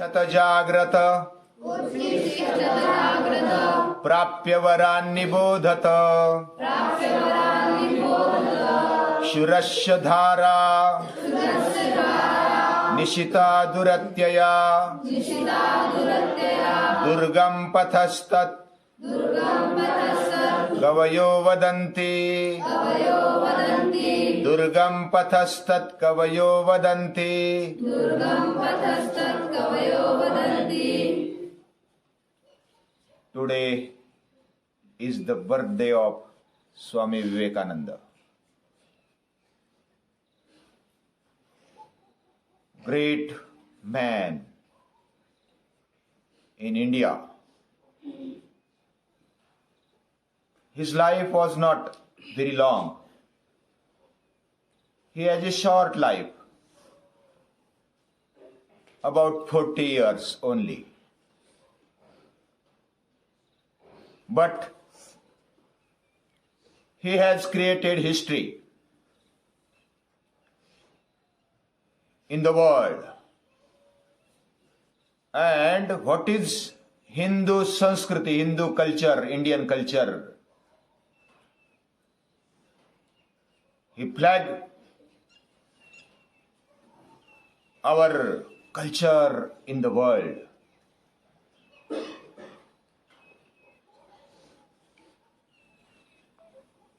शतजाग्रत प्राप्य वरान् बोधत शूरस्य धारा निशिता दुरत्यया दुर्गम पथस्तत् कवयो वदन्ति दुर्गम पथस्तत् कवयो वदन्ति. Today is the birthday of Swami Vivekananda. Great man in India. His life was not very long. He has a short life, about 40 years only. But he has created history in the world. And what is Hindu Sanskriti, Hindu culture, Indian culture? He flagged our culture in the world.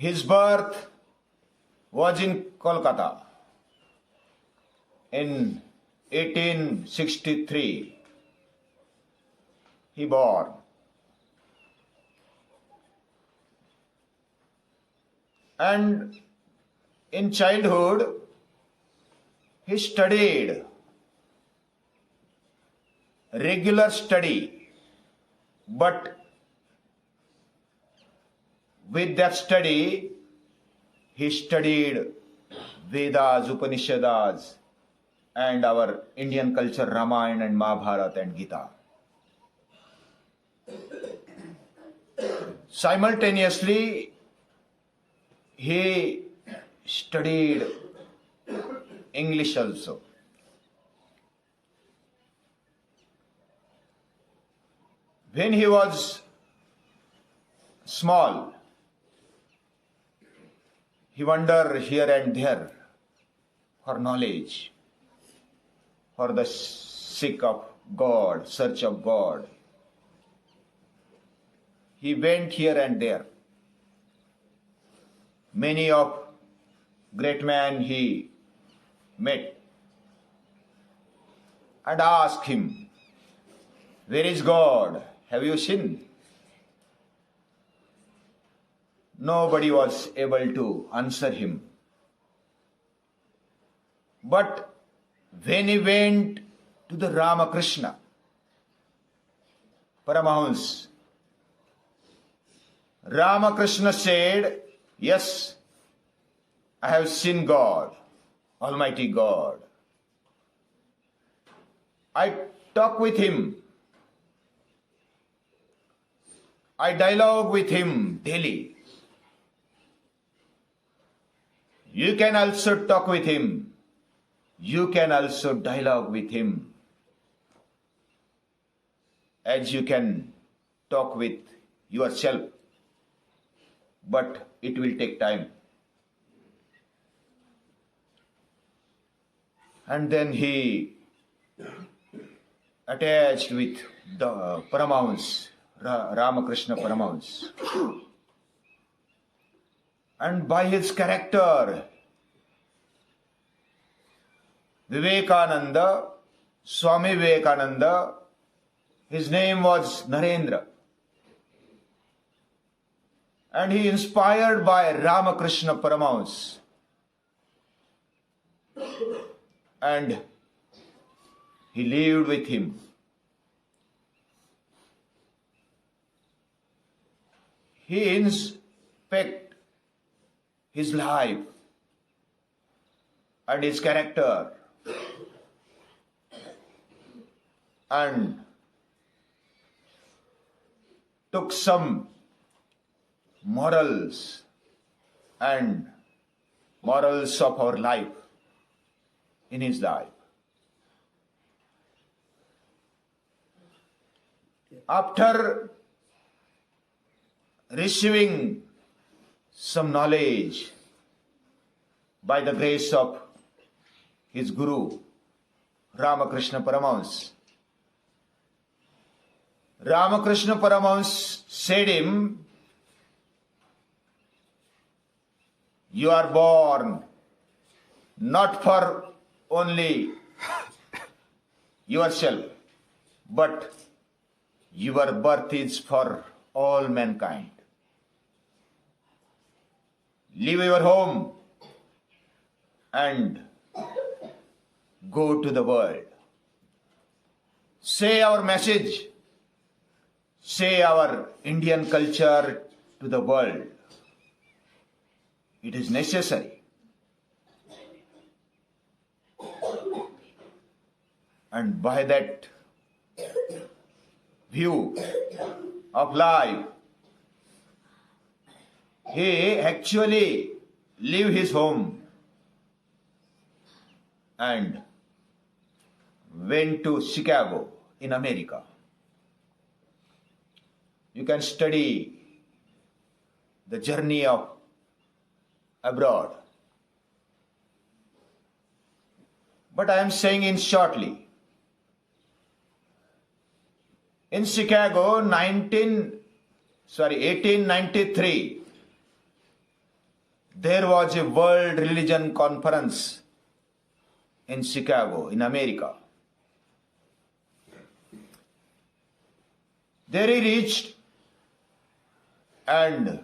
His birth was in Kolkata in 1863. He born. And in childhood, he studied regular study, but with that study, he studied Vedas, Upanishads, and our Indian culture, Ramayana and Mahabharata and Gita. Simultaneously, he studied English also. When he was small, he wandered here and there for knowledge, for the sake of God, search of God. He went here and there. Many of great men he met and asked him, "Where is God? Have you seen?" Nobody was able to answer him. But when he went to the Ramakrishna Paramahansa, Ramakrishna said, "Yes, I have seen God, Almighty God. I talk with Him. I dialogue with Him daily. You can also talk with Him. You can also dialogue with Him, as you can talk with yourself. But it will take time." And then he attached with the Paramahansa, Ramakrishna Paramahansa. And by his character, Vivekananda, Swami Vivekananda, his name was Narendra. And he inspired by Ramakrishna Paramahansa. And he lived with him. He inspected his life and his character and took some morals and morals of our life in his life. After receiving some knowledge by the grace of his Guru, Ramakrishna Paramahamsa, Ramakrishna Paramahamsa said him, "You are born not for only yourself, but your birth is for all mankind. Leave your home and go to the world. Say our message, say our Indian culture to the world. It is necessary." And by that view of life, he actually leave his home and went to Chicago in America. You can study the journey of abroad. But I am saying in shortly. In Chicago, 1893, there was a World Religion Conference in Chicago, in America. There he reached, and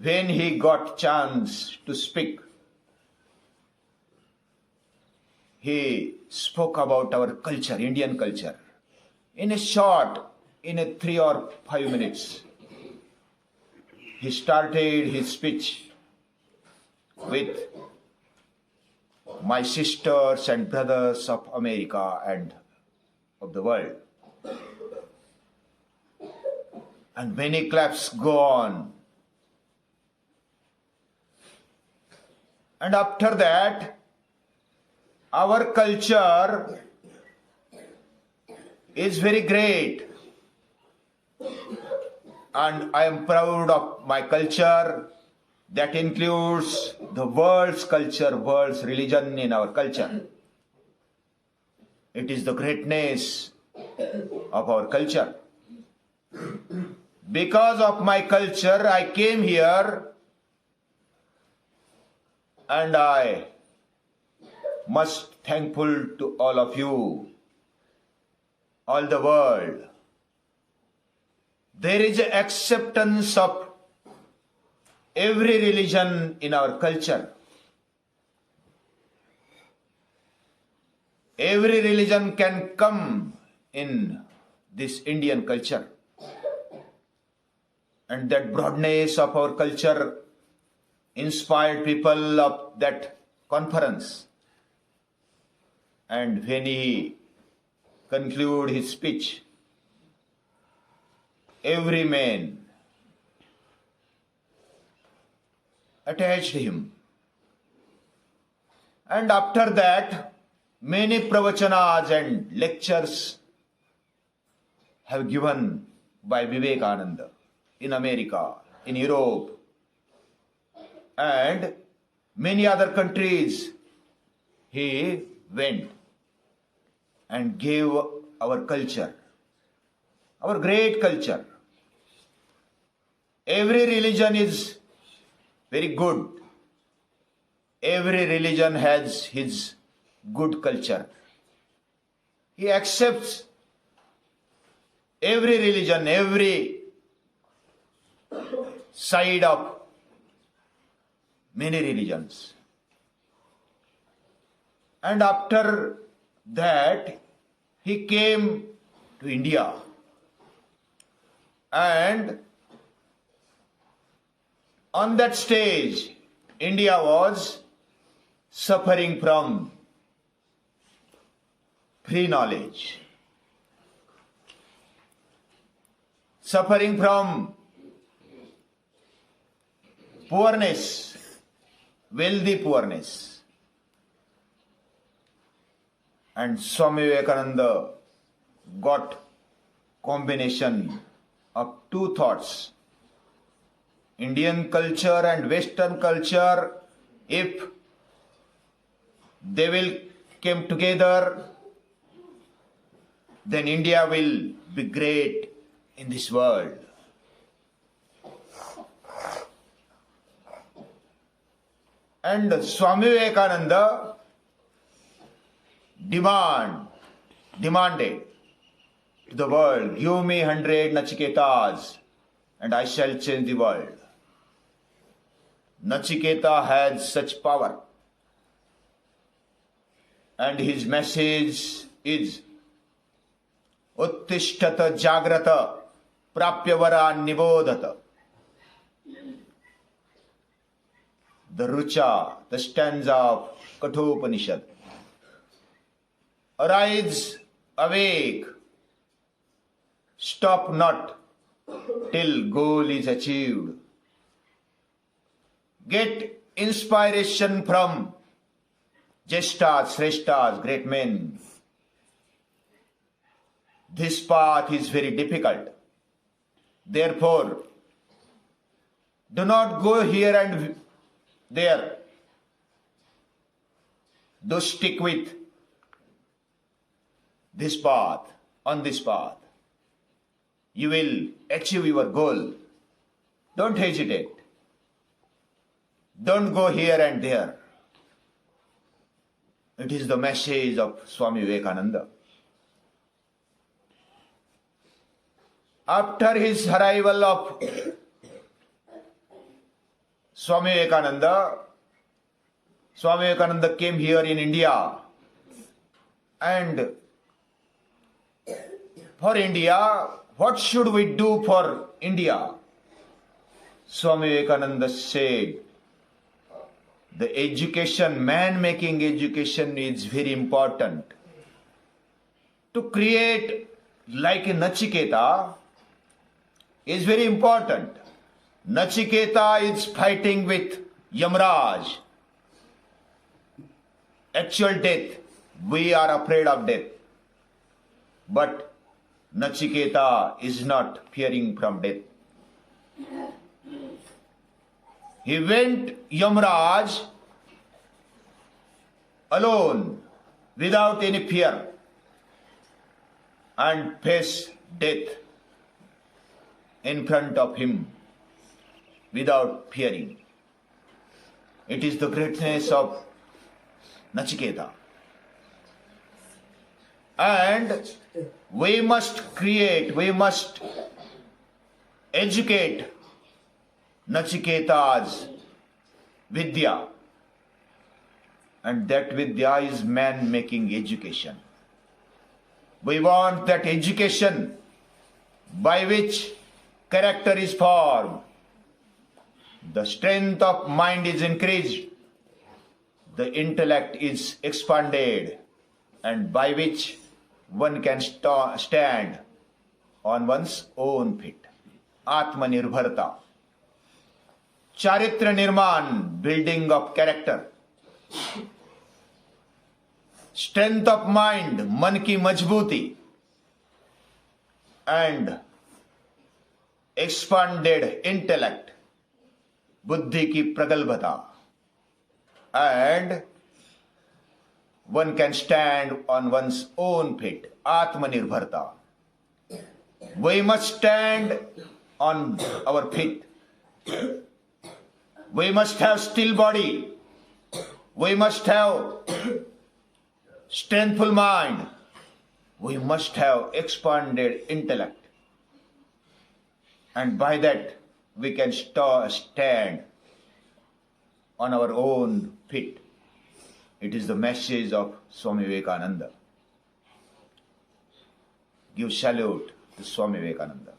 when he got chance to speak, he spoke about our culture, Indian culture. In a 3 or 5 minutes, he started his speech with my sisters and brothers of America and of the world. And many claps go on. And after that, our culture is very great, and I am proud of my culture. That includes the world's culture, world's religion in our culture. It is the greatness of our culture. Because of my culture, I came here, and I must thankful to all of you, all the world. There is an acceptance of every religion in our culture. Every religion can come in this Indian culture. And that broadness of our culture inspired people of that conference. And when he conclude his speech, every man attached him. And after that, many pravachanas and lectures have given by Vivekanand in America, in Europe, and many other countries. He went and gave our culture, our great culture. Every religion is very good. Every religion has his good culture. He accepts every religion, every side of many religions. And after that, he came to India, and on that stage, India was suffering from pre-knowledge, suffering from poorness, wealthy poorness. And Swami Vivekananda got combination of two thoughts, Indian culture and Western culture. If they will come together, then India will be great in this world. And Swami Vivekananda demanded to the world, give me 100 Nachiketas and I shall change the world. Nachiketa has such power. And his message is Uttishtata Jagrata Prapyavara Nibodhata. The Rucha, the stanza of Kathopanishad. Arise, awake, stop not till goal is achieved. Get inspiration from Jeshtas, Sreshtas, great men. This path is very difficult. Therefore, do not go here and there. Do stick with this path, on this path. You will achieve your goal. Don't hesitate. Don't go here and there. It is the message of Swami Vivekananda. After his arrival of Swami Vivekananda came here in India, and for India, what should we do for India? Swami Vivekananda said, the education, man-making education is very important. To create like a Nachiketa is very important. Nachiketa is fighting with Yamraj. Actual death. We are afraid of death. But Nachiketa is not fearing from death. He went Yamraj alone, without any fear, and faced death in front of him without fearing. It is the greatness of Nachiketa. And we must educate Nachiketa's Vidya. And that Vidya is man-making education. We want that education by which character is formed. The strength of mind is increased. The intellect is expanded. And by which one can stand on one's own feet. Atmanirbharta. Charitra Nirman, building of character. Strength of mind, मन की मजबूती. And expanded intellect, बुद्धि की प्रगल्भता. And one can stand on one's own feet. Atmanirbharta. We must stand on our feet. We must have still body. We must have strengthful mind. We must have expanded intellect. And by that we can stand on our own feet. It is the message of Swami Vivekananda. Give salute to Swami Vivekananda.